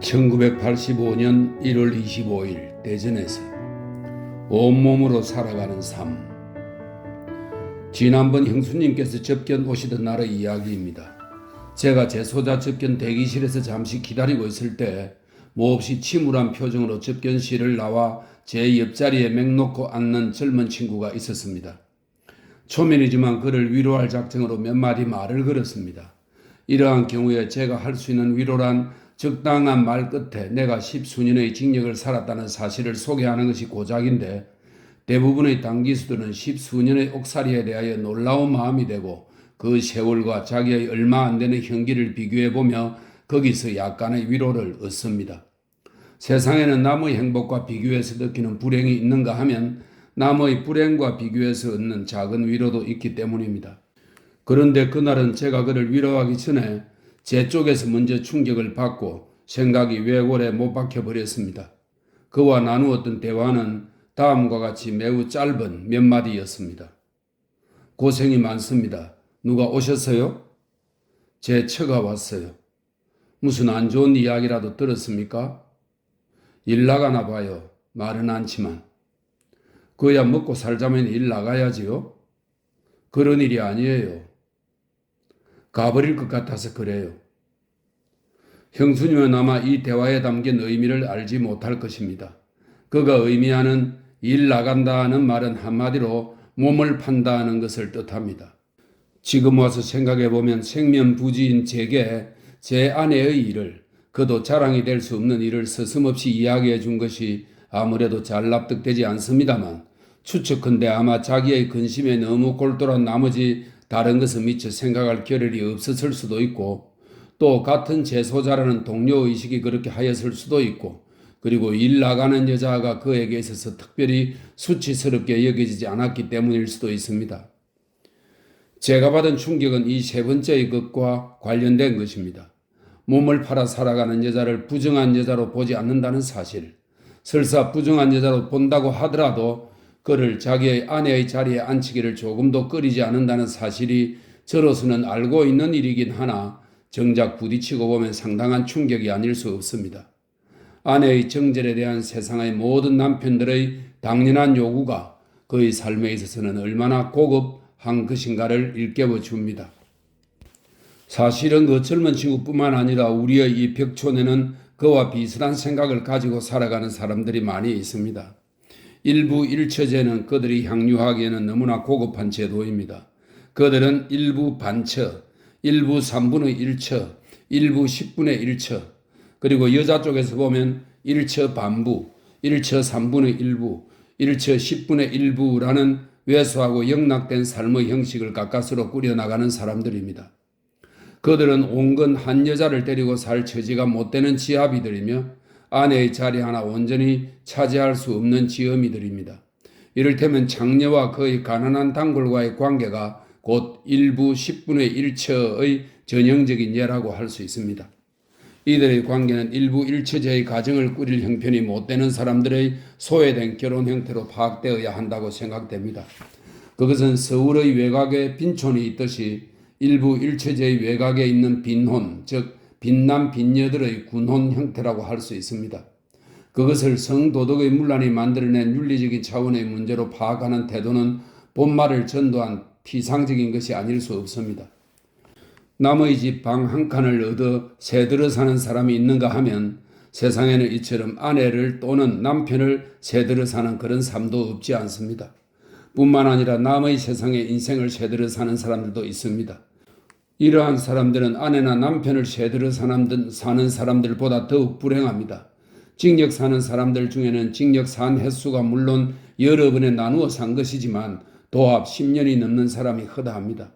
1985년 1월 25일 대전에서 온몸으로 살아가는 삶. 지난번 형수님께서 접견 오시던 날의 이야기입니다. 제가 제소자 접견 대기실에서 잠시 기다리고 있을 때 몹시 침울한 표정으로 접견실을 나와 제 옆자리에 맹놓고 앉는 젊은 친구가 있었습니다. 초면이지만 그를 위로할 작정으로 몇 마디 말을 걸었습니다. 이러한 경우에 제가 할 수 있는 위로란 적당한 말 끝에 내가 십수년의 징역을 살았다는 사실을 소개하는 것이 고작인데, 대부분의 당기수들은 십수년의 옥살이에 대하여 놀라운 마음이 되고 그 세월과 자기의 얼마 안 되는 형기를 비교해보며 거기서 약간의 위로를 얻습니다. 세상에는 남의 행복과 비교해서 느끼는 불행이 있는가 하면 남의 불행과 비교해서 얻는 작은 위로도 있기 때문입니다. 그런데 그날은 제가 그를 위로하기 전에 제 쪽에서 먼저 충격을 받고 생각이 외골에 못 박혀버렸습니다. 그와 나누었던 대화는 다음과 같이 매우 짧은 몇 마디였습니다. 고생이 많습니다. 누가 오셨어요? 제 처가 왔어요. 무슨 안 좋은 이야기라도 들었습니까? 일 나가나 봐요. 말은 않지만. 그야 먹고 살자면 일 나가야지요. 그런 일이 아니에요. 가버릴 것 같아서 그래요. 형수님은 아마 이 대화에 담긴 의미를 알지 못할 것입니다. 그가 의미하는 일 나간다는 말은 한마디로 몸을 판다는 것을 뜻합니다. 지금 와서 생각해보면 생면부지인 제게 제 아내의 일을, 그도 자랑이 될 수 없는 일을 서슴없이 이야기해 준 것이 아무래도 잘 납득되지 않습니다만, 추측컨대 아마 자기의 근심에 너무 골똘한 나머지 다른 것은 미처 생각할 겨를이 없었을 수도 있고, 또 같은 제소자라는 동료의식이 그렇게 하였을 수도 있고, 그리고 일 나가는 여자가 그에게 있어서 특별히 수치스럽게 여겨지지 않았기 때문일 수도 있습니다. 제가 받은 충격은 이 세 번째의 것과 관련된 것입니다. 몸을 팔아 살아가는 여자를 부정한 여자로 보지 않는다는 사실. 설사 부정한 여자로 본다고 하더라도 그를 자기의 아내의 자리에 앉히기를 조금도 꺼리지 않는다는 사실이 저로서는 알고 있는 일이긴 하나 정작 부딪히고 보면 상당한 충격이 아닐 수 없습니다. 아내의 정절에 대한 세상의 모든 남편들의 당연한 요구가 그의 삶에 있어서는 얼마나 고급한 것인가를 일깨워 줍니다. 사실은 그 젊은 친구뿐만 아니라 우리의 이 벽촌에는 그와 비슷한 생각을 가지고 살아가는 사람들이 많이 있습니다. 일부 일처제는 그들이 향유하기에는 너무나 고급한 제도입니다. 그들은 일부 반처, 일부 3분의 1처, 일부 10분의 1처, 그리고 여자 쪽에서 보면 1처 반부, 1처 3분의 1부, 1처 10분의 1부라는 왜소하고 영락된 삶의 형식을 가까스로 꾸려나가는 사람들입니다. 그들은 온건 한 여자를 데리고 살 처지가 못 되는 지아비들이며 아내의 자리 하나 온전히 차지할 수 없는 지엄이들입니다. 이를테면 장녀와 그의 가난한 단골과의 관계가 곧 일부 10분의 1처의 전형적인 예라고 할 수 있습니다. 이들의 관계는 일부 1처제의 가정을 꾸릴 형편이 못 되는 사람들의 소외된 결혼 형태로 파악되어야 한다고 생각됩니다. 그것은 서울의 외곽에 빈촌이 있듯이 일부 1처제의 외곽에 있는 빈혼, 즉 빈남 빈녀들의 군혼 형태라고 할 수 있습니다. 그것을 성도덕의 문란이 만들어낸 윤리적인 차원의 문제로 파악하는 태도는 본말을 전도한 피상적인 것이 아닐 수 없습니다. 남의 집 방 한 칸을 얻어 새들어 사는 사람이 있는가 하면 세상에는 이처럼 아내를 또는 남편을 새들어 사는 그런 삶도 없지 않습니다. 뿐만 아니라 남의 세상에 인생을 새들어 사는 사람들도 있습니다. 이러한 사람들은 아내나 남편을 새들어 사는 사람들보다 더욱 불행합니다. 징역 사는 사람들 중에는 징역 산 횟수가 물론 여러 번에 나누어 산 것이지만 도합 10년이 넘는 사람이 허다합니다.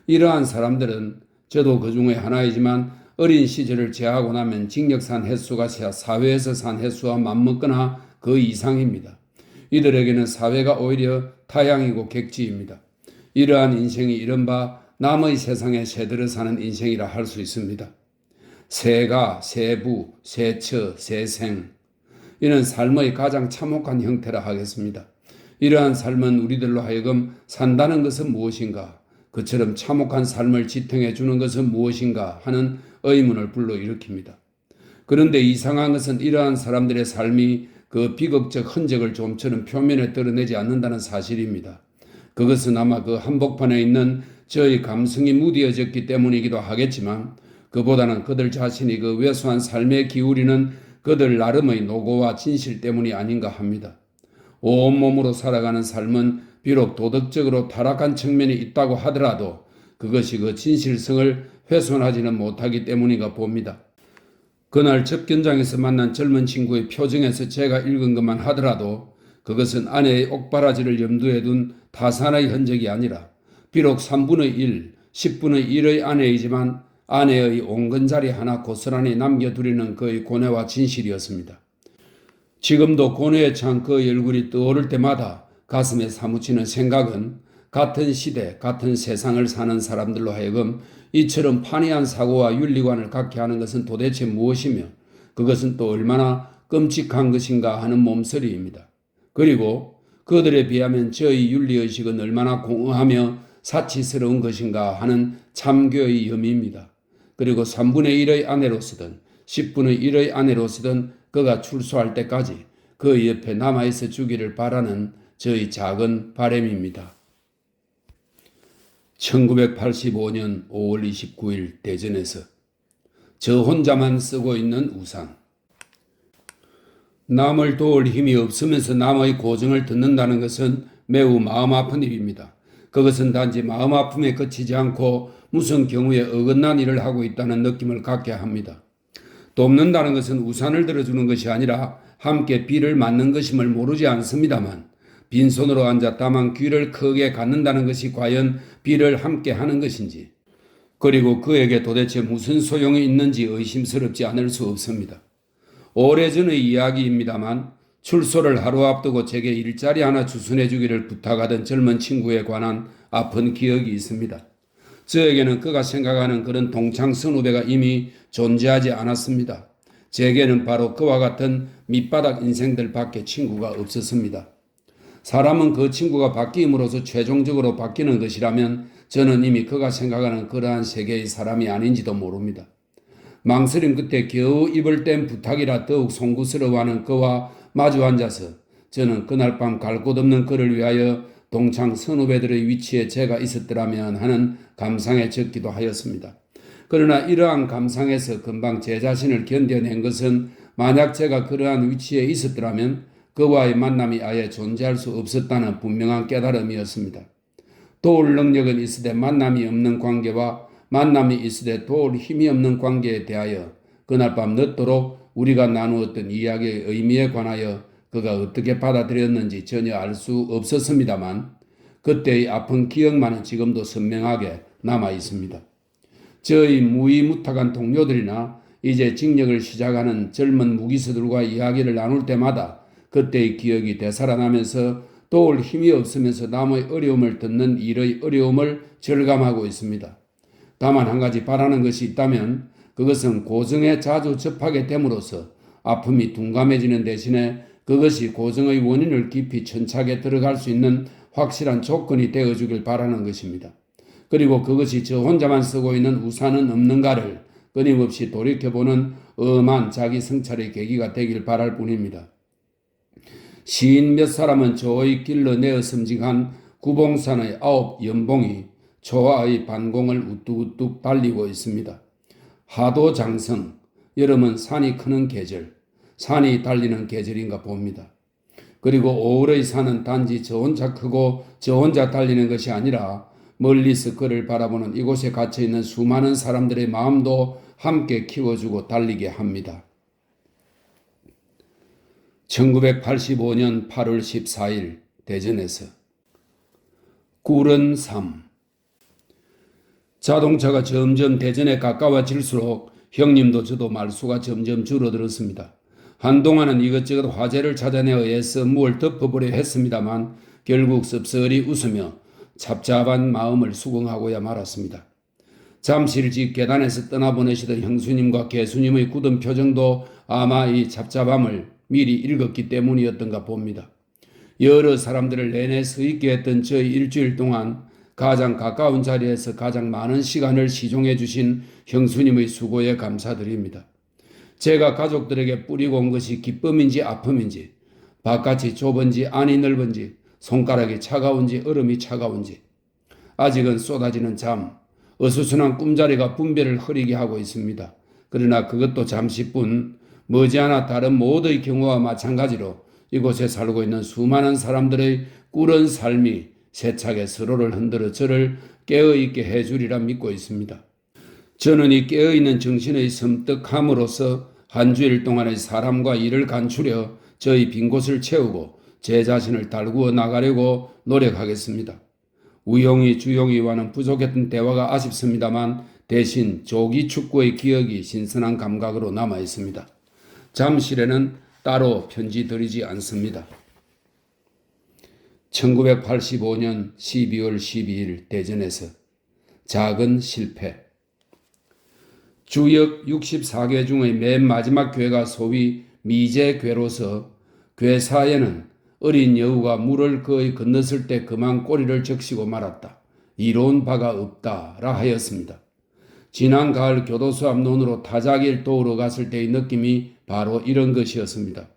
이러한 사람들은 저도 그 중에 하나이지만 어린 시절을 제하고 나면 징역 산 횟수가 사회에서 산 횟수와 맞먹거나 그 이상입니다. 이들에게는 사회가 오히려 타향이고 객지입니다. 이러한 인생이 이른바 남의 세상에 새들어 사는 인생이라 할 수 있습니다. 세가, 세부, 세처, 세생. 이는 삶의 가장 참혹한 형태라 하겠습니다. 이러한 삶은 우리들로 하여금 산다는 것은 무엇인가, 그처럼 참혹한 삶을 지탱해 주는 것은 무엇인가 하는 의문을 불러일으킵니다. 그런데 이상한 것은 이러한 사람들의 삶이 그 비극적 흔적을 좀처럼 표면에 드러내지 않는다는 사실입니다. 그것은 아마 그 한복판에 있는 저의 감성이 무뎌졌기 때문이기도 하겠지만 그보다는 그들 자신이 그 왜소한 삶에 기울이는 그들 나름의 노고와 진실 때문이 아닌가 합니다. 온몸으로 살아가는 삶은 비록 도덕적으로 타락한 측면이 있다고 하더라도 그것이 그 진실성을 훼손하지는 못하기 때문인가 봅니다. 그날 접견장에서 만난 젊은 친구의 표정에서 제가 읽은 것만 하더라도 그것은 아내의 옥바라지를 염두에 둔 타산의 흔적이 아니라 비록 3분의 1, 10분의 1의 아내이지만 아내의 온건자리 하나 고스란히 남겨두려는 그의 고뇌와 진실이었습니다. 지금도 고뇌에 찬 그의 얼굴이 떠오를 때마다 가슴에 사무치는 생각은 같은 시대, 같은 세상을 사는 사람들로 하여금 이처럼 판이한 사고와 윤리관을 갖게 하는 것은 도대체 무엇이며 그것은 또 얼마나 끔찍한 것인가 하는 몸서리입니다. 그리고 그들에 비하면 저희 윤리의식은 얼마나 공허하며 사치스러운 것인가 하는 참교의 염입니다. 그리고 3분의 1의 아내로서든 10분의 1의 아내로서든 그가 출소할 때까지 그 옆에 남아있어 주기를 바라는 저희 작은 바람입니다. 1985년 5월 29일 대전에서 저 혼자만 쓰고 있는 우산. 남을 도울 힘이 없으면서 남의 고정을 듣는다는 것은 매우 마음 아픈 일입니다. 그것은 단지 마음 아픔에 그치지 않고 무슨 경우에 어긋난 일을 하고 있다는 느낌을 갖게 합니다. 돕는다는 것은 우산을 들어주는 것이 아니라 함께 비를 맞는 것임을 모르지 않습니다만 빈손으로 앉아 다만 귀를 크게 갖는다는 것이 과연 비를 함께 하는 것인지 그리고 그에게 도대체 무슨 소용이 있는지 의심스럽지 않을 수 없습니다. 오래전의 이야기입니다만 출소를 하루 앞두고 제게 일자리 하나 주선해 주기를 부탁하던 젊은 친구에 관한 아픈 기억이 있습니다. 저에게는 그가 생각하는 그런 동창 선후배가 이미 존재하지 않았습니다. 제게는 바로 그와 같은 밑바닥 인생들 밖에 친구가 없었습니다. 사람은 그 친구가 바뀜으로써 최종적으로 바뀌는 것이라면 저는 이미 그가 생각하는 그러한 세계의 사람이 아닌지도 모릅니다. 망설임 끝에 겨우 입을 뗀 부탁이라 더욱 송구스러워하는 그와 마주 앉아서 저는 그날 밤 갈 곳 없는 그를 위하여 동창 선후배들의 위치에 제가 있었더라면 하는 감상에 적기도 하였습니다. 그러나 이러한 감상에서 금방 제 자신을 견뎌낸 것은 만약 제가 그러한 위치에 있었더라면 그와의 만남이 아예 존재할 수 없었다는 분명한 깨달음이었습니다. 도울 능력은 있으되 만남이 없는 관계와 만남이 있으되 도울 힘이 없는 관계에 대하여 그날 밤 늦도록 우리가 나누었던 이야기의 의미에 관하여 그가 어떻게 받아들였는지 전혀 알 수 없었습니다만 그때의 아픈 기억만은 지금도 선명하게 남아 있습니다. 저희 무위무탁한 동료들이나 이제 직력을 시작하는 젊은 무기수들과 이야기를 나눌 때마다 그때의 기억이 되살아나면서 도울 힘이 없으면서 남의 어려움을 듣는 일의 어려움을 절감하고 있습니다. 다만 한 가지 바라는 것이 있다면 그것은 고정에 자주 접하게 됨으로써 아픔이 둔감해지는 대신에 그것이 고정의 원인을 깊이 천착에 들어갈 수 있는 확실한 조건이 되어주길 바라는 것입니다. 그리고 그것이 저 혼자만 쓰고 있는 우산은 없는가를 끊임없이 돌이켜보는 엄한 자기 성찰의 계기가 되길 바랄 뿐입니다. 시인 몇 사람은 저의 길러 내어 섬직한 구봉산의 9 연봉이 초하의 반공을 우뚝우뚝 달리고 있습니다. 하도 장성, 여름은 산이 크는 계절, 산이 달리는 계절인가 봅니다. 그리고 5월의 산은 단지 저 혼자 크고 저 혼자 달리는 것이 아니라 멀리서 그를 바라보는 이곳에 갇혀있는 수많은 사람들의 마음도 함께 키워주고 달리게 합니다. 1985년 8월 14일 대전에서 꿀은 삶. 자동차가 점점 대전에 가까워질수록 형님도 저도 말수가 점점 줄어들었습니다. 한동안은 이것저것 화제를 찾아내어 애써 무얼 덮어보려 했습니다만 결국 씁쓸히 웃으며 잡잡한 마음을 수긍하고야 말았습니다. 잠시 일찍 계단에서 떠나보내시던 형수님과 개수님의 굳은 표정도 아마 이 잡잡함을 미리 읽었기 때문이었던가 봅니다. 여러 사람들을 내내 서 있게 했던 저희 일주일 동안 가장 가까운 자리에서 가장 많은 시간을 시종해 주신 형수님의 수고에 감사드립니다. 제가 가족들에게 뿌리고 온 것이 기쁨인지 아픔인지, 바깥이 좁은지 안이 넓은지, 손가락이 차가운지 얼음이 차가운지, 아직은 쏟아지는 잠, 어수선한 꿈자리가 분별을 흐리게 하고 있습니다. 그러나 그것도 잠시뿐, 머지않아 다른 모두의 경우와 마찬가지로 이곳에 살고 있는 수많은 사람들의 꿀은 삶이 세차게 서로를 흔들어 저를 깨어있게 해주리라 믿고 있습니다. 저는 이 깨어있는 정신의 섬뜩함으로써 한 주일 동안의 사람과 일을 간추려 저의 빈 곳을 채우고 제 자신을 달구어 나가려고 노력하겠습니다. 우용이 주용이와는 부족했던 대화가 아쉽습니다만 대신 조기 축구의 기억이 신선한 감각으로 남아 있습니다. 잠실에는 따로 편지 드리지 않습니다. 1985년 12월 12일 대전에서 작은 실패. 주역 64개 중의 맨 마지막 교회가 소위 미제교로서 교회사에는 어린 여우가 물을 거의 건넜을 때 그만 꼬리를 적시고 말았다. 이로운 바가 없다라 하였습니다. 지난 가을 교도소 앞 논으로 타작일 도우러 갔을 때의 느낌이 바로 이런 것이었습니다.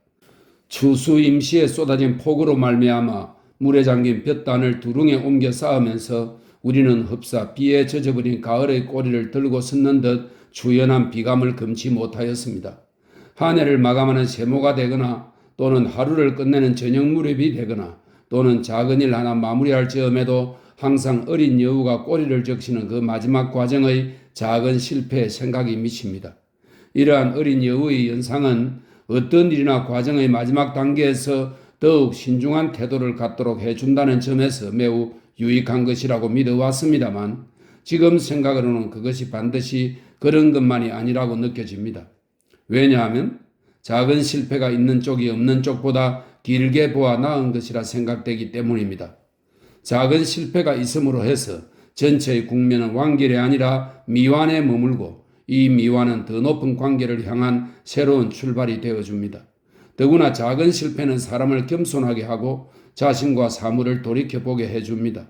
추수 임시에 쏟아진 폭우로 말미암아 물에 잠긴 볕단을 두릉에 옮겨 쌓으면서 우리는 흡사 비에 젖어버린 가을의 꼬리를 들고 섰는 듯 추연한 비감을 금치 못하였습니다. 한 해를 마감하는 세모가 되거나 또는 하루를 끝내는 저녁 무렵이 되거나 또는 작은 일 하나 마무리할 즈음에도 항상 어린 여우가 꼬리를 적시는 그 마지막 과정의 작은 실패에 생각이 미칩니다. 이러한 어린 여우의 연상은 어떤 일이나 과정의 마지막 단계에서 더욱 신중한 태도를 갖도록 해준다는 점에서 매우 유익한 것이라고 믿어왔습니다만 지금 생각으로는 그것이 반드시 그런 것만이 아니라고 느껴집니다. 왜냐하면 작은 실패가 있는 쪽이 없는 쪽보다 길게 보아 나은 것이라 생각되기 때문입니다. 작은 실패가 있음으로 해서 전체의 국면은 완결이 아니라 미완에 머물고 이 미완은 더 높은 관계를 향한 새로운 출발이 되어줍니다. 더구나 작은 실패는 사람을 겸손하게 하고 자신과 사물을 돌이켜보게 해줍니다.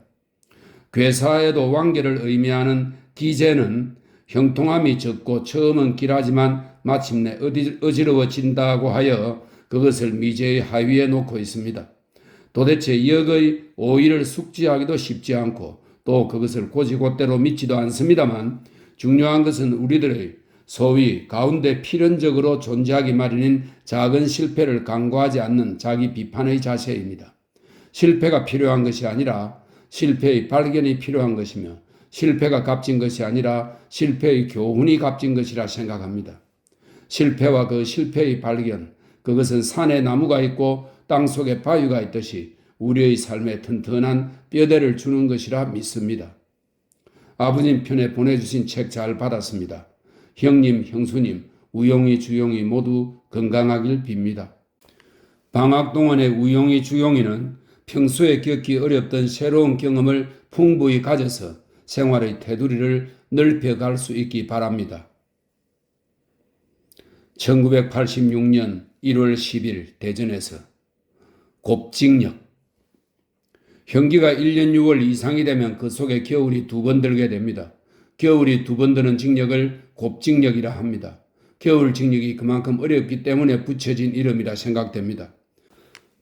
괴사에도 완결을 의미하는 기제는 형통함이 적고 처음은 길하지만 마침내 어지러워진다고 하여 그것을 미제의 하위에 놓고 있습니다. 도대체 역의 오의를 숙지하기도 쉽지 않고 또 그것을 곧이곧대로 믿지도 않습니다만 중요한 것은 우리들의 소위 가운데 필연적으로 존재하기 마련인 작은 실패를 간과하지 않는 자기 비판의 자세입니다. 실패가 필요한 것이 아니라 실패의 발견이 필요한 것이며 실패가 값진 것이 아니라 실패의 교훈이 값진 것이라 생각합니다. 실패와 그 실패의 발견, 그것은 산에 나무가 있고 땅속에 바위가 있듯이 우리의 삶에 튼튼한 뼈대를 주는 것이라 믿습니다. 아버님 편에 보내주신 책 잘 받았습니다. 형님, 형수님, 우용이, 주용이 모두 건강하길 빕니다. 방학동안의 우용이, 주용이는 평소에 겪기 어렵던 새로운 경험을 풍부히 가져서 생활의 테두리를 넓혀갈 수 있기 바랍니다. 1986년 1월 10일 대전에서 곱직역. 현기가 1년 6월 이상이 되면 그 속에 겨울이 2번 들게 됩니다. 겨울이 2번 드는 직역을 곱직역이라 합니다. 겨울 직역이 그만큼 어렵기 때문에 붙여진 이름이라 생각됩니다.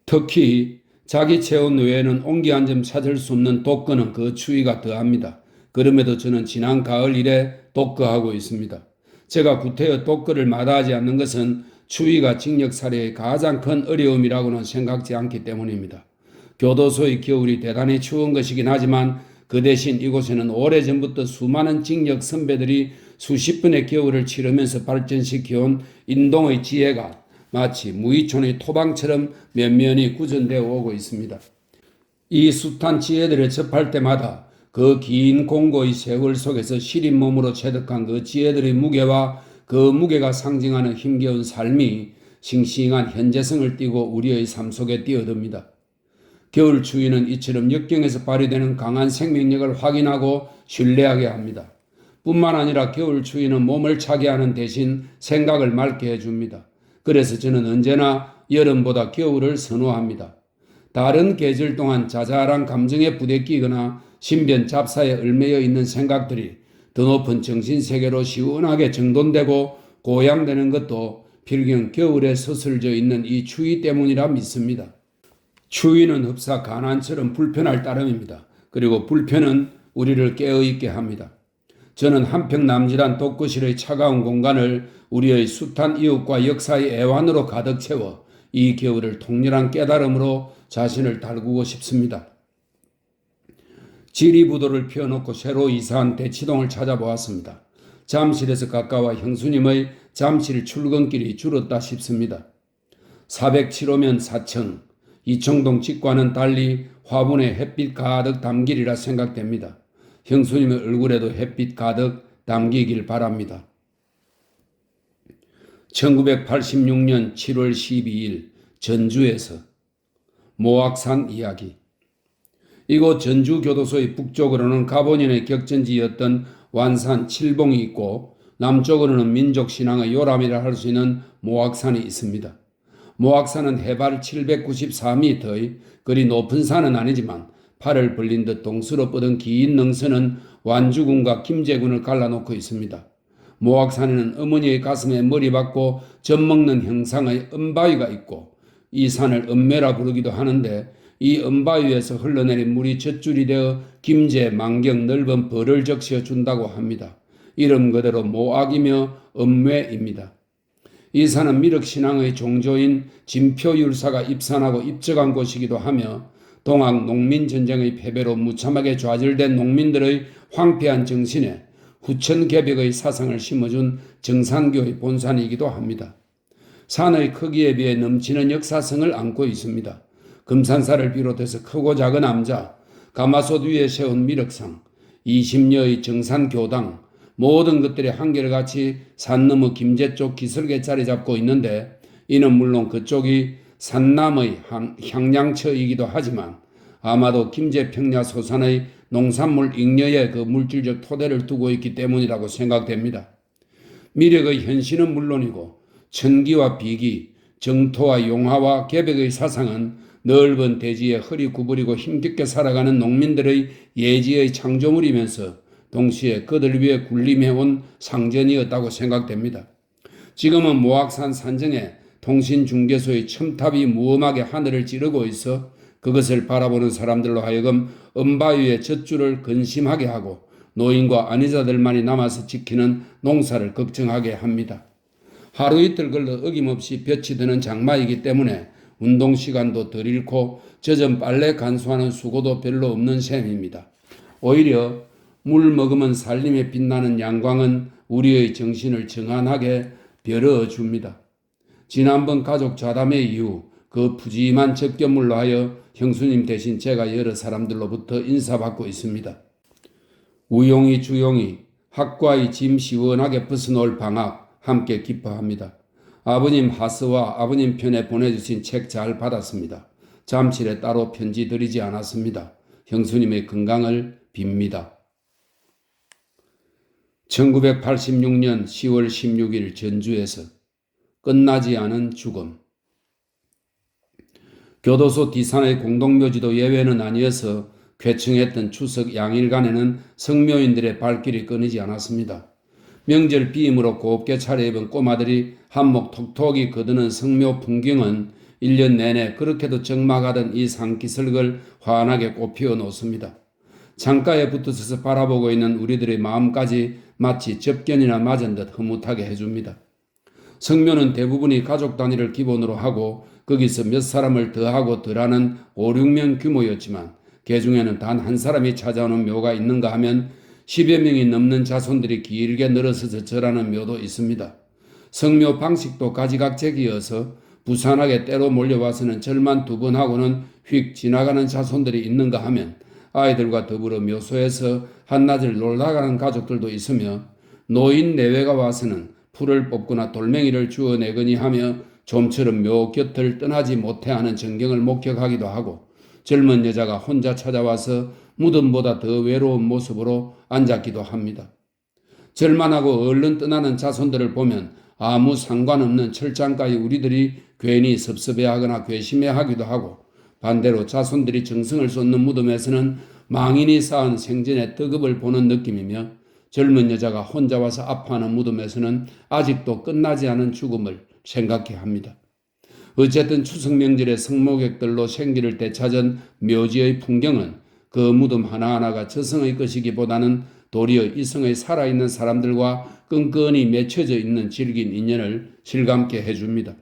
특히 자기 체온 외에는 온기 한 점 찾을 수 없는 독거는 그 추위가 더합니다. 그럼에도 저는 지난 가을 이래 독거하고 있습니다. 제가 구태여 독거를 마다하지 않는 것은 추위가 직역살이의 가장 큰 어려움이라고는 생각지 않기 때문입니다. 교도소의 겨울이 대단히 추운 것이긴 하지만 그 대신 이곳에는 오래전부터 수많은 직역 선배들이 수십 번의 겨울을 치르면서 발전시켜온 인동의 지혜가 마치 무의촌의 토방처럼 면면이 구전되어 오고 있습니다. 이 숱한 지혜들을 접할 때마다 그 긴 공고의 세월 속에서 시린 몸으로 체득한 그 지혜들의 무게와 그 무게가 상징하는 힘겨운 삶이 싱싱한 현재성을 띠고 우리의 삶 속에 뛰어듭니다. 겨울 추위는 이처럼 역경에서 발휘되는 강한 생명력을 확인하고 신뢰하게 합니다. 뿐만 아니라 겨울 추위는 몸을 차게 하는 대신 생각을 맑게 해줍니다. 그래서 저는 언제나 여름보다 겨울을 선호합니다. 다른 계절 동안 자잘한 감정에 부대끼거나 신변 잡사에 얽매여 있는 생각들이 더 높은 정신세계로 시원하게 정돈되고 고양되는 것도 필경 겨울에 서슬져 있는 이 추위 때문이라 믿습니다. 추위는 흡사 가난처럼 불편할 따름입니다. 그리고 불편은 우리를 깨어있게 합니다. 저는 한평 남질한 독거실의 차가운 공간을 우리의 숱한 이웃과 역사의 애환으로 가득 채워 이 겨울을 통렬한 깨달음으로 자신을 달구고 싶습니다. 지리부도를 피워놓고 새로 이사한 대치동을 찾아보았습니다. 잠실에서 가까워 형수님의 잠실 출근길이 줄었다 싶습니다. 407호면 4층, 이청동 집과는 달리 화분에 햇빛 가득 담기리라 생각됩니다. 형수님의 얼굴에도 햇빛 가득 담기길 바랍니다. 1986년 7월 12일 전주에서 모악산 이야기. 이곳 전주교도소의 북쪽으로는 가보년의 격전지였던 완산 칠봉이 있고 남쪽으로는 민족신앙의 요람이라 할 수 있는 모악산이 있습니다. 모악산은 해발 794m의 그리 높은 산은 아니지만 팔을 벌린 듯 동수로 뻗은 긴 능선은 완주군과 김제군을 갈라놓고 있습니다. 모악산에는 어머니의 가슴에 머리 박고 젖 먹는 형상의 은바위가 있고 이 산을 은매라 부르기도 하는데 이 은바위에서 흘러내린 물이 젖줄이 되어 김제, 만경 넓은 벌을 적시어 준다고 합니다. 이름 그대로 모악이며 은매입니다. 이 산은 미륵신앙의 종조인 진표율사가 입산하고 입적한 곳이기도 하며 동학 농민전쟁의 패배로 무참하게 좌절된 농민들의 황폐한 정신에 후천개벽의 사상을 심어준 정산교의 본산이기도 합니다. 산의 크기에 비해 넘치는 역사성을 안고 있습니다. 금산사를 비롯해서 크고 작은 암자, 가마솥 위에 세운 미륵상, 20여의 정산교당, 모든 것들이 한결같이 산 너머 김제 쪽 기슭에 자리 잡고 있는데 이는 물론 그쪽이 산남의 향량처이기도 하지만 아마도 김제 평야 소산의 농산물 잉여에 그 물질적 토대를 두고 있기 때문이라고 생각됩니다. 미륵의 현실은 물론이고 천기와 비기, 정토와 용화와 계백의 사상은 넓은 대지에 허리 구부리고 힘겹게 살아가는 농민들의 예지의 창조물이면서 동시에 그들 위해 군림해온 상전이었다고 생각됩니다. 지금은 모악산 산정에 통신중개소의 첨탑이 무엄하게 하늘을 찌르고 있어 그것을 바라보는 사람들로 하여금 은바위의 젖줄을 근심하게 하고 노인과 안위자들만이 남아서 지키는 농사를 걱정하게 합니다. 하루 이틀 걸러 어김없이 볕이 드는 장마이기 때문에 운동시간도 덜 잃고 젖은 빨래 간수하는 수고도 별로 없는 셈입니다. 오히려 물 머금은 살림에 빛나는 양광은 우리의 정신을 정안하게 벼러줍니다. 지난번 가족 좌담회 이후 그 푸짐한 접견물로 하여 형수님 대신 제가 여러 사람들로부터 인사받고 있습니다. 우용이 주용이 학과의 짐 시원하게 벗어놓을 방학 함께 기뻐합니다. 아버님 하스와 아버님 편에 보내주신 책 잘 받았습니다. 잠실에 따로 편지 드리지 않았습니다. 형수님의 건강을 빕니다. 1986년 10월 16일 전주에서 끝나지 않은 죽음. 교도소 뒷산의 공동묘지도 예외는 아니어서 쾌청했던 추석 양일간에는 성묘인들의 발길이 끊이지 않았습니다. 명절 비임으로 곱게 차려입은 꼬마들이 한몫 톡톡이 거두는 성묘 풍경은 1년 내내 그렇게도 적막하던 이 산기슭을 환하게 꽃피워 놓습니다. 창가에 붙어서서 바라보고 있는 우리들의 마음까지 마치 접견이나 맞은 듯 흐뭇하게 해줍니다. 성묘는 대부분이 가족 단위를 기본으로 하고 거기서 몇 사람을 더하고 덜하는 5, 6명 규모였지만 그 중에는 단 한 사람이 찾아오는 묘가 있는가 하면 10여 명이 넘는 자손들이 길게 늘어서서 절하는 묘도 있습니다. 성묘 방식도 가지각색이어서 부산하게 때로 몰려와서는 절만 2번 하고는 휙 지나가는 자손들이 있는가 하면 아이들과 더불어 묘소에서 한낮을 놀다가는 가족들도 있으며 노인 내외가 와서는 풀을 뽑거나 돌멩이를 주워내거니 하며 좀처럼 묘 곁을 떠나지 못해하는 전경을 목격하기도 하고 젊은 여자가 혼자 찾아와서 무덤보다 더 외로운 모습으로 앉았기도 합니다. 절만하고 얼른 떠나는 자손들을 보면 아무 상관없는 철장가의 우리들이 괜히 섭섭해하거나 괘씸해하기도 하고 반대로 자손들이 정성을 쏟는 무덤에서는 망인이 쌓은 생전의 덕업을 보는 느낌이며 젊은 여자가 혼자 와서 아파하는 무덤에서는 아직도 끝나지 않은 죽음을 생각해 합니다. 어쨌든 추석 명절에 성모객들로 생기를 되찾은 묘지의 풍경은 그 무덤 하나하나가 저승의 것이기보다는 도리어 이성의 살아있는 사람들과 끈끈이 맺혀져 있는 질긴 인연을 실감케 해줍니다.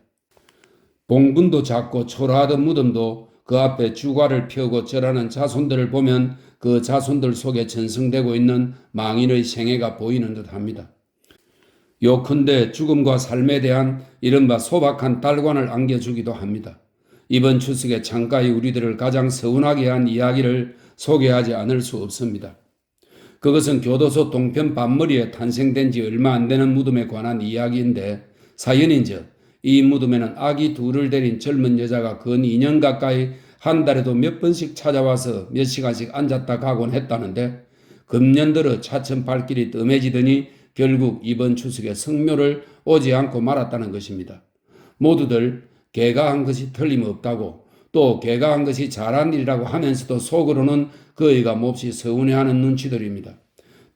봉분도 작고 초라하던 무덤도 그 앞에 주과를 펴고 절하는 자손들을 보면 그 자손들 속에 전승되고 있는 망인의 생애가 보이는 듯합니다. 요컨대 죽음과 삶에 대한 이른바 소박한 달관을 안겨주기도 합니다. 이번 추석에 창가의 우리들을 가장 서운하게 한 이야기를 소개하지 않을 수 없습니다. 그것은 교도소 동편 밤머리에 탄생된 지 얼마 안 되는 무덤에 관한 이야기인데, 사연인즉 이 무덤에는 아기 둘을 데린 젊은 여자가 근 2년 가까이 한 달에도 몇 번씩 찾아와서 몇 시간씩 앉았다 가곤 했다는데, 금년 들어 차츰 발길이 뜸해지더니 결국 이번 추석에 성묘를 오지 않고 말았다는 것입니다. 모두들 걔가 한 것이 틀림없다고, 또 걔가 한 것이 잘한 일이라고 하면서도 속으로는 그이가 몹시 서운해하는 눈치들입니다.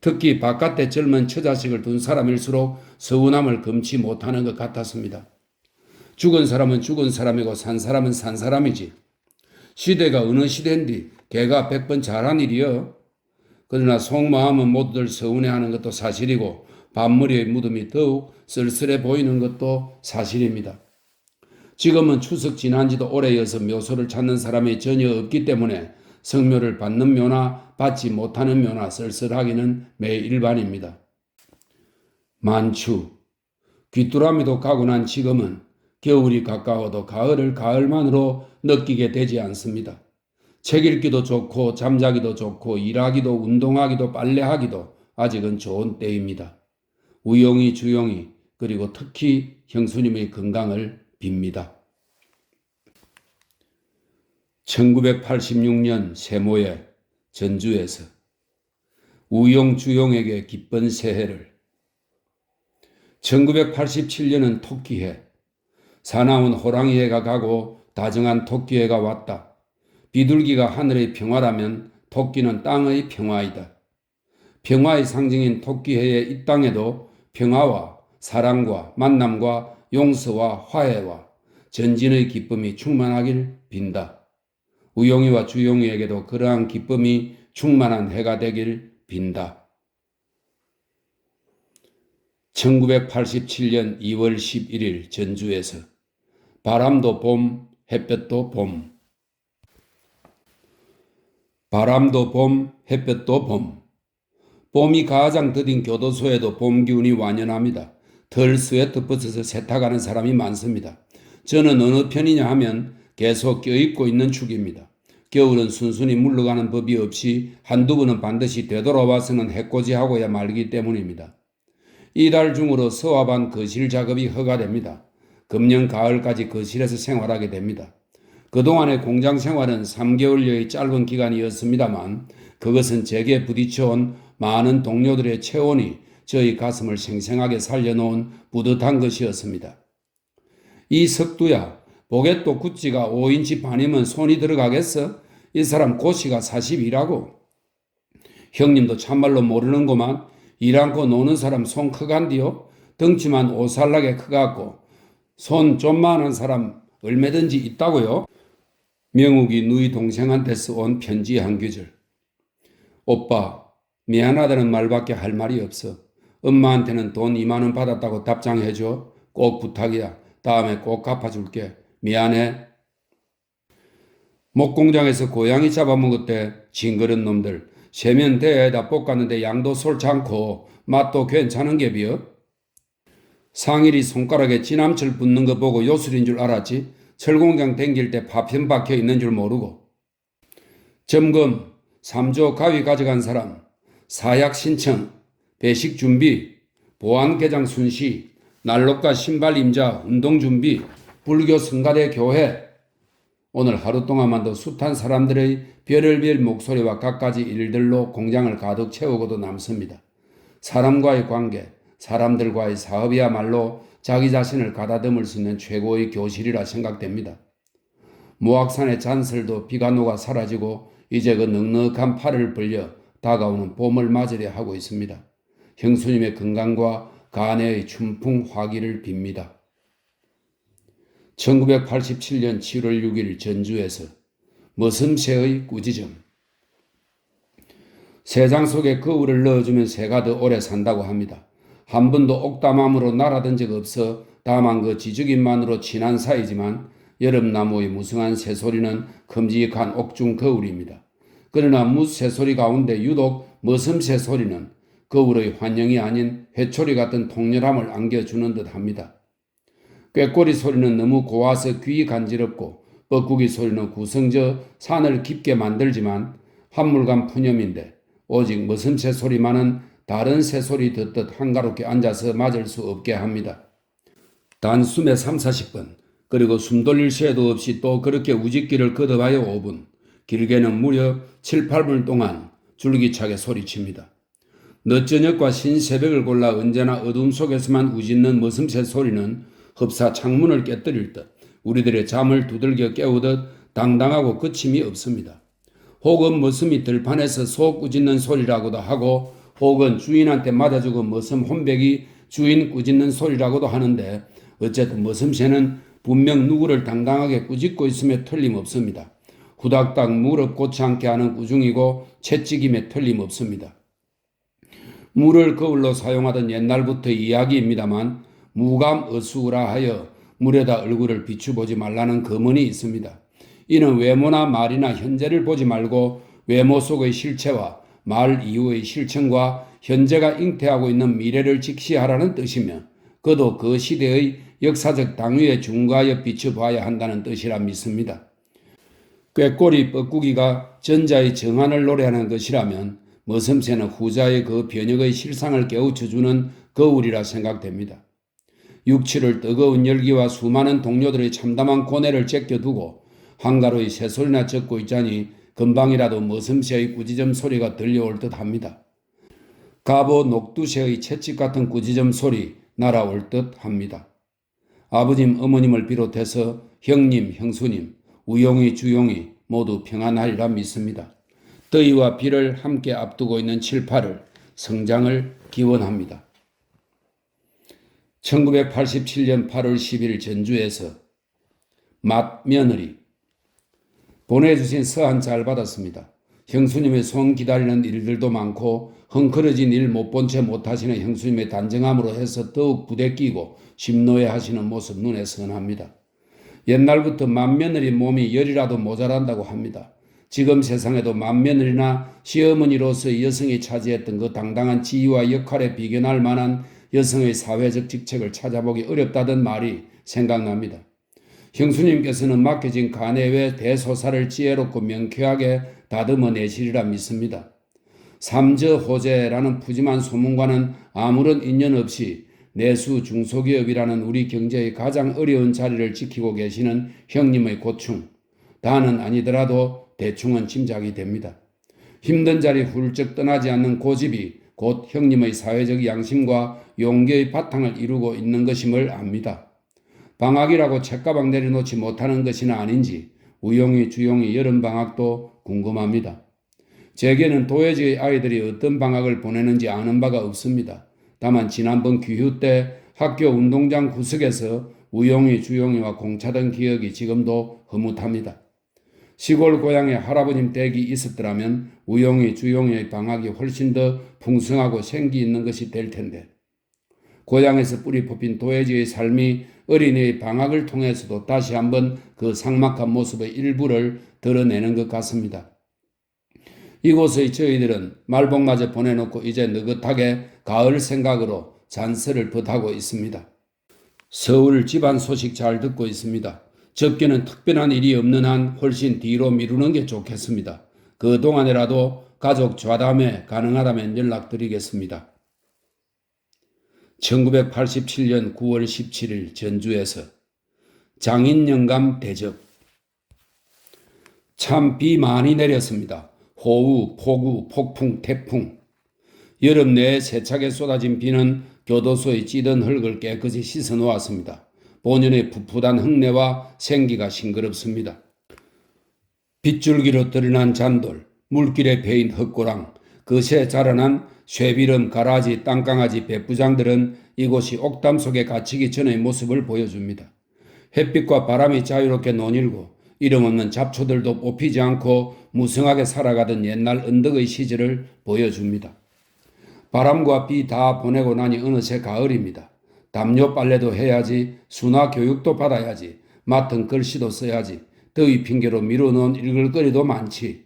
특히 바깥에 젊은 처자식을 둔 사람일수록 서운함을 금치 못하는 것 같았습니다. 죽은 사람은 죽은 사람이고 산 사람은 산 사람이지. 시대가 어느 시대인데 걔가 100번 잘한 일이여. 그러나 속마음은 모두들 서운해하는 것도 사실이고 밤머리의 무덤이 더욱 쓸쓸해 보이는 것도 사실입니다. 지금은 추석 지난 지도 오래여서 묘소를 찾는 사람이 전혀 없기 때문에 성묘를 받는 묘나 받지 못하는 묘나 쓸쓸하기는 매일 일반입니다. 만추, 귀뚜라미도 가고 난 지금은 겨울이 가까워도 가을을 가을만으로 느끼게 되지 않습니다. 책 읽기도 좋고 잠자기도 좋고 일하기도 운동하기도 빨래하기도 아직은 좋은 때입니다. 우용이 주용이 그리고 특히 형수님의 건강을 빕니다. 1986년 세모에 전주에서 우용 주용에게 기쁜 새해를. 1987년은 토끼해. 사나운 호랑이해가 가고 다정한 토끼해가 왔다. 비둘기가 하늘의 평화라면 토끼는 땅의 평화이다. 평화의 상징인 토끼해의 이 땅에도 평화와 사랑과 만남과 용서와 화해와 전진의 기쁨이 충만하길 빈다. 우용이와 주용이에게도 그러한 기쁨이 충만한 해가 되길 빈다. 1987년 2월 11일 전주에서 바람도 봄, 햇볕도 봄. 바람도 봄, 햇볕도 봄. 봄이 가장 더딘 교도소에도 봄 기운이 완연합니다. 덜 스웨터 벗어서 세탁하는 사람이 많습니다. 저는 어느 편이냐 하면 계속 껴입고 있는 축입니다. 겨울은 순순히 물러가는 법이 없이 한두 번은 반드시 되돌아와서는 해코지하고야 말기 때문입니다. 이달 중으로 서화반 거실 작업이 허가됩니다. 금년 가을까지 거실에서 생활하게 됩니다. 그동안의 공장 생활은 3개월여의 짧은 기간이었습니다만 그것은 제게 부딪혀온 많은 동료들의 체온이 저희 가슴을 생생하게 살려놓은 뿌듯한 것이었습니다. 이 석두야, 보게또 구찌가 5인치 반이면 손이 들어가겠어? 이 사람 고시가 40이라고. 형님도 참말로 모르는구만. 일 않고 노는 사람 손 크간디요? 덩치만 오살나게 크갖고 손 좀만한 사람 얼마든지 있다고요? 명욱이 누이 동생한테 써온 편지 한 구절. 오빠, 미안하다는 말밖에 할 말이 없어. 엄마한테는 돈 2만 원 받았다고 답장해줘. 꼭 부탁이야. 다음에 꼭 갚아줄게. 미안해. 목공장에서 고양이 잡아먹었대. 징그런 놈들. 세면대에다 볶았는데 양도 솔찬고 맛도 괜찮은 게 비어. 상일이 손가락에 진함철 붙는 거 보고 요술인 줄 알았지. 철공장 댕길 때 파편 박혀 있는 줄 모르고. 점검, 3조 가위 가져간 사람, 사약 신청, 배식 준비, 보안 개장 순시, 난로가 신발 임자, 운동 준비, 불교 성가대 교회. 오늘 하루 동안만도 숱한 사람들의 별의별 목소리와 갖가지 일들로 공장을 가득 채우고도 남습니다. 사람과의 관계, 사람들과의 사업이야말로 자기 자신을 가다듬을 수 있는 최고의 교실이라 생각됩니다. 모악산의 잔설도 비가 녹아 사라지고 이제 그 넉넉한 팔을 벌려 다가오는 봄을 맞으려 하고 있습니다. 형수님의 건강과 간해의 춘풍 화기를 빕니다. 1987년 7월 6일 전주에서 머슴새의 꾸짖음. 새장 속에 거울을 넣어주면 새가 더 오래 산다고 합니다. 한 번도 옥담함으로 날아든 적 없어 다만 그 지죽임만으로 친한 사이지만 여름나무의 무성한 새소리는 큼직한 옥중 거울입니다. 그러나 무새소리 가운데 유독 머슴새소리는 거울의 환영이 아닌 회초리 같은 통렬함을 안겨주는 듯합니다. 꾀꼬리 소리는 너무 고와서 귀 간지럽고 뻐꾸기 소리는 구성져 산을 깊게 만들지만 한물간 푸념인데 오직 머슴새 소리만은 다른 새소리 듣듯 한가롭게 앉아서 맞을 수 없게 합니다. 단숨에 30-40번 그리고 숨 돌릴 새도 없이 또 그렇게 우짓기를 걷어봐야 5분 길게는 무려 7-8분 동안 줄기차게 소리칩니다. 늦저녁과 신새벽을 골라 언제나 어둠 속에서만 우짖는 머슴새 소리는 흡사 창문을 깨뜨릴 듯 우리들의 잠을 두들겨 깨우듯 당당하고 거침이 없습니다. 혹은 머슴이 들판에서 소 꾸짖는 소리라고도 하고 혹은 주인한테 맞아 죽은 머슴 혼백이 주인 꾸짖는 소리라고도 하는데 어쨌든 머슴새는 분명 누구를 당당하게 꾸짖고 있음에 틀림없습니다. 후닥닥 무릎 꽂지 않게 하는 꾸중이고 채찍임에 틀림없습니다. 물을 거울로 사용하던 옛날부터의 이야기입니다만 무감어수라 하여 물에다 얼굴을 비추보지 말라는 검언이 있습니다. 이는 외모나 말이나 현재를 보지 말고 외모 속의 실체와 말 이후의 실천과 현재가 잉태하고 있는 미래를 직시하라는 뜻이며 그도 그 시대의 역사적 당위에 중과하여 비춰봐야 한다는 뜻이라 믿습니다. 꾀꼬리 뻐꾸기가 전자의 정한을 노래하는 것이라면 머슴새는 후자의 그 변혁의 실상을 깨우쳐주는 거울이라 생각됩니다. 육칠을 뜨거운 열기와 수많은 동료들의 참담한 고뇌를 제껴두고 한가로이 새소리나 젓고 있자니 금방이라도 머슴새의 꾸짖음 소리가 들려올 듯합니다. 갑오 녹두새의 채찍 같은 꾸짖음 소리 날아올 듯합니다. 아버님 어머님을 비롯해서 형님 형수님 우용이 주용이 모두 평안하리라 믿습니다. 더위와 비를 함께 앞두고 있는 7-8월 성장을 기원합니다. 1987년 8월 10일 전주에서 맏며느리 보내주신 서한 잘 받았습니다. 형수님의 손 기다리는 일들도 많고 헝클어진 일 못 본 채 못하시는 형수님의 단정함으로 해서 더욱 부대끼고 심노해하시는 모습 눈에 선합니다. 옛날부터 맏며느리 몸이 열이라도 모자란다고 합니다. 지금 세상에도 맏며느리나 시어머니로서의 여성이 차지했던 그 당당한 지위와 역할에 비견할 만한 여성의 사회적 직책을 찾아보기 어렵다던 말이 생각납니다. 형수님께서는 맡겨진 간해외 대소사를 지혜롭고 명쾌하게 다듬어 내시리라 믿습니다. 삼저호재라는 푸짐한 소문과는 아무런 인연 없이 내수 중소기업이라는 우리 경제의 가장 어려운 자리를 지키고 계시는 형님의 고충, 다는 아니더라도 대충은 짐작이 됩니다. 힘든 자리 훌쩍 떠나지 않는 고집이 곧 형님의 사회적 양심과 용기의 바탕을 이루고 있는 것임을 압니다. 방학이라고 책가방 내려놓지 못하는 것이나 아닌지 우용이 주용이 여름방학도 궁금합니다. 제게는 도회지의 아이들이 어떤 방학을 보내는지 아는 바가 없습니다. 다만 지난번 귀휴 때 학교 운동장 구석에서 우용이 주용이와 공차던 기억이 지금도 흐뭇합니다. 시골 고향에 할아버님 댁이 있었더라면 우용이 주용이의 방학이 훨씬 더 풍성하고 생기 있는 것이 될 텐데 고향에서 뿌리 뽑힌 도회지의 삶이 어린이의 방학을 통해서도 다시 한번 그 삭막한 모습의 일부를 드러내는 것 같습니다. 이곳의 저희들은 말복마저 보내놓고 이제 느긋하게 가을 생각으로 잔서를 벗하고 있습니다. 서울 집안 소식 잘 듣고 있습니다. 접견은 특별한 일이 없는 한 훨씬 뒤로 미루는 게 좋겠습니다. 그동안이라도 가족 좌담회 가능하다면 연락드리겠습니다. 1987년 9월 17일 전주에서 장인영감 대접. 참 비 많이 내렸습니다. 호우, 폭우, 폭풍, 태풍. 여름 내에 세차게 쏟아진 비는 교도소의 찌든 흙을 깨끗이 씻어 놓았습니다. 본연의 풋풋한 흙내와 생기가 싱그럽습니다. 빗줄기로 드러난 잔돌, 물길에 베인 흙고랑, 그새 자라난 쇠비름, 가라지, 땅강아지, 백부장들은 이곳이 옥담 속에 갇히기 전의 모습을 보여줍니다. 햇빛과 바람이 자유롭게 논일고 이름 없는 잡초들도 뽑히지 않고 무성하게 살아가던 옛날 언덕의 시절을 보여줍니다. 바람과 비 다 보내고 나니 어느새 가을입니다. 담요 빨래도 해야지, 수나 교육도 받아야지, 맡은 글씨도 써야지, 더위 핑계로 미루는 일글거리도 많지.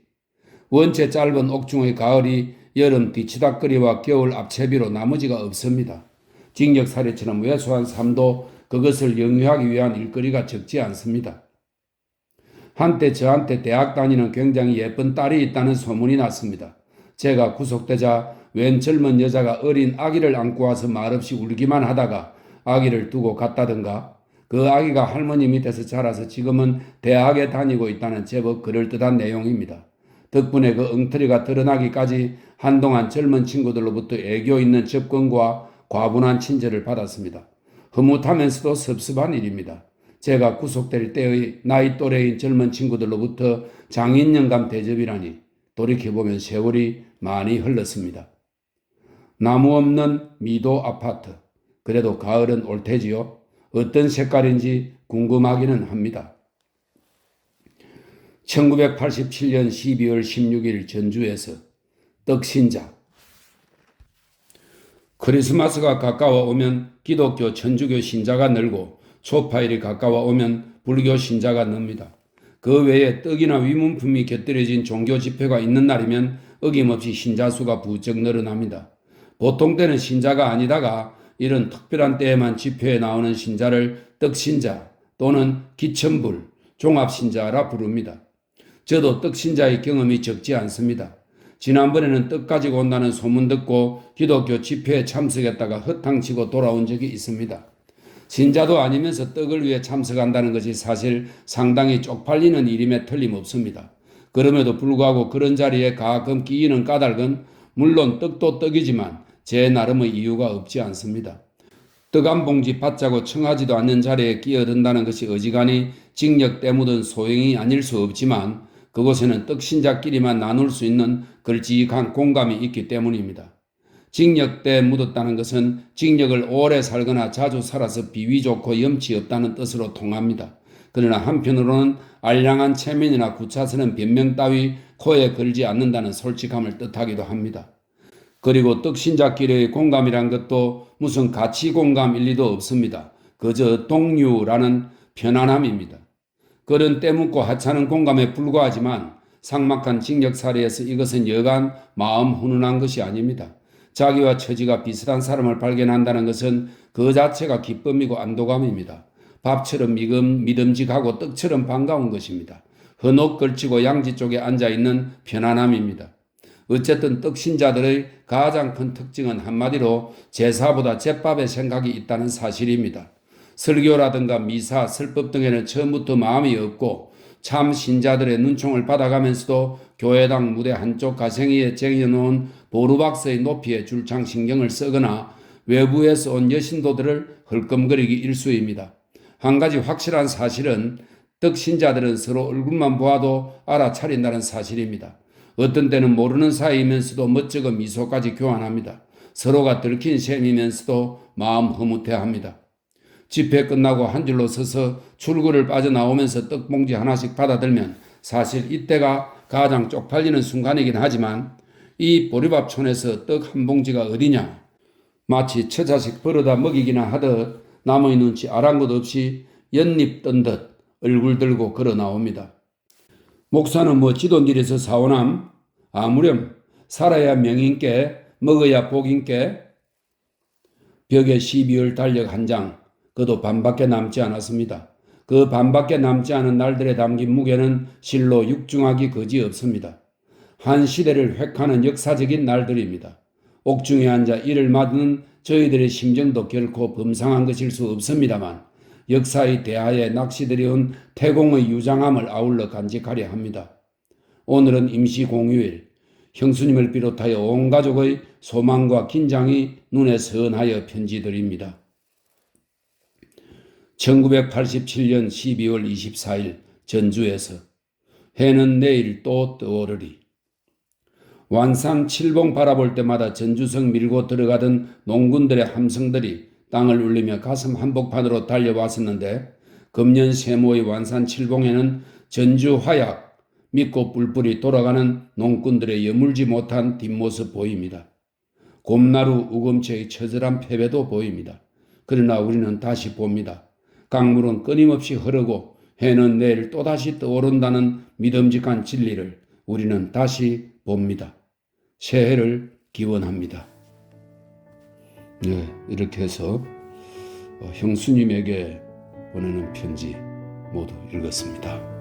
원체 짧은 옥중의 가을이 여름 뒤치다거리와 겨울 앞채비로 나머지가 없습니다. 징역살이처럼 왜소한 삶도 그것을 영위하기 위한 일거리가 적지 않습니다. 한때 저한테 대학 다니는 굉장히 예쁜 딸이 있다는 소문이 났습니다. 제가 구속되자 웬 젊은 여자가 어린 아기를 안고 와서 말없이 울기만 하다가 아기를 두고 갔다던가 그 아기가 할머니 밑에서 자라서 지금은 대학에 다니고 있다는 제법 그럴듯한 내용입니다. 덕분에 그 엉터리가 드러나기까지 한동안 젊은 친구들로부터 애교 있는 접근과 과분한 친절을 받았습니다. 흐뭇하면서도 섭섭한 일입니다. 제가 구속될 때의 나이 또래인 젊은 친구들로부터 장인영감 대접이라니 돌이켜보면 세월이 많이 흘렀습니다. 나무 없는 미도 아파트. 그래도 가을은 올 테지요. 어떤 색깔인지 궁금하기는 합니다. 1987년 12월 16일 전주에서 떡신자. 크리스마스가 가까워 오면 기독교, 천주교 신자가 늘고 초파일이 가까워 오면 불교 신자가 늡니다. 그 외에 떡이나 위문품이 곁들여진 종교 집회가 있는 날이면 어김없이 신자 수가 부쩍 늘어납니다. 보통 때는 신자가 아니다가 이런 특별한 때에만 집회에 나오는 신자를 떡신자 또는 기천불, 종합신자라 부릅니다. 저도 떡신자의 경험이 적지 않습니다. 지난번에는 떡 가지고 온다는 소문 듣고 기독교 집회에 참석했다가 허탕치고 돌아온 적이 있습니다. 신자도 아니면서 떡을 위해 참석한다는 것이 사실 상당히 쪽팔리는 일임에 틀림없습니다. 그럼에도 불구하고 그런 자리에 가끔 끼이는 까닭은 물론 떡도 떡이지만 제 나름의 이유가 없지 않습니다. 떡 한 봉지 받자고 청하지도 않는 자리에 끼어든다는 것이 어지간히 징역 때묻은 소행이 아닐 수 없지만 그곳에는 떡신자끼리만 나눌 수 있는 걸직한 공감이 있기 때문입니다. 징역 때 묻었다는 것은 징역을 오래 살거나 자주 살아서 비위 좋고 염치 없다는 뜻으로 통합니다. 그러나 한편으로는 알량한 체면이나 구차스러운 변명 따위 코에 걸지 않는다는 솔직함을 뜻하기도 합니다. 그리고 떡신자끼리의 공감이란 것도 무슨 가치 공감일 리도 없습니다. 그저 동류라는 편안함입니다. 그런 때묻고 하찮은 공감에 불과하지만 삭막한 징역사례에서 이것은 여간 마음 훈훈한 것이 아닙니다. 자기와 처지가 비슷한 사람을 발견한다는 것은 그 자체가 기쁨이고 안도감입니다. 밥처럼 믿음직하고 떡처럼 반가운 것입니다. 헌옷 걸치고 양지 쪽에 앉아있는 편안함입니다. 어쨌든 떡신자들의 가장 큰 특징은 한마디로 제사보다 제밥에 생각이 있다는 사실입니다. 설교라든가 미사, 설법 등에는 처음부터 마음이 없고 참 신자들의 눈총을 받아가면서도 교회당 무대 한쪽 가생이에 쟁여놓은 보루박스의 높이에 줄창 신경을 쓰거나 외부에서 온 여신도들을 헐끔거리기 일쑤입니다. 한 가지 확실한 사실은 떡신자들은 서로 얼굴만 보아도 알아차린다는 사실입니다. 어떤 때는 모르는 사이이면서도 멋쩍어 미소까지 교환합니다. 서로가 들킨 셈이면서도 마음 흐뭇해합니다. 집회 끝나고 한 줄로 서서 출구를 빠져나오면서 떡봉지 하나씩 받아들면 사실 이때가 가장 쪽팔리는 순간이긴 하지만 이 보리밥촌에서 떡 한 봉지가 어디냐? 마치 처자식 벌어다 먹이기나 하듯 남의 눈치 아랑곳 없이 연잎 뜬 듯 얼굴 들고 걸어 나옵니다. 목사는 뭐 지돈길에서 사오남? 아무렴 살아야 명인께 먹어야 복인께. 벽에 12월 달력 한 장, 그도 반밖에 남지 않았습니다. 그 반밖에 남지 않은 날들에 담긴 무게는 실로 육중하기 거지없습니다. 한 시대를 획하는 역사적인 날들입니다. 옥중에 앉아 이를 맞는 저희들의 심정도 결코 범상한 것일 수 없습니다만 역사의 대하에 낚시들여온 태공의 유장함을 아울러 간직하려 합니다. 오늘은 임시공휴일, 형수님을 비롯하여 온 가족의 소망과 긴장이 눈에 선하여 편지드립니다. 1987년 12월 24일 전주에서 해는 내일 또 떠오르리. 완산 칠봉 바라볼 때마다 전주성 밀고 들어가던 농군들의 함성들이 땅을 울리며 가슴 한복판으로 달려왔었는데 금년 세모의 완산 칠봉에는 전주 화약 믿고 뿔뿔이 돌아가는 농꾼들의 여물지 못한 뒷모습 보입니다. 곰나루 우금체의 처절한 패배도 보입니다. 그러나 우리는 다시 봅니다. 강물은 끊임없이 흐르고 해는 내일 또다시 떠오른다는 믿음직한 진리를 우리는 다시 봅니다. 새해를 기원합니다. 네, 이렇게 해서 형수님에게 보내는 편지 모두 읽었습니다.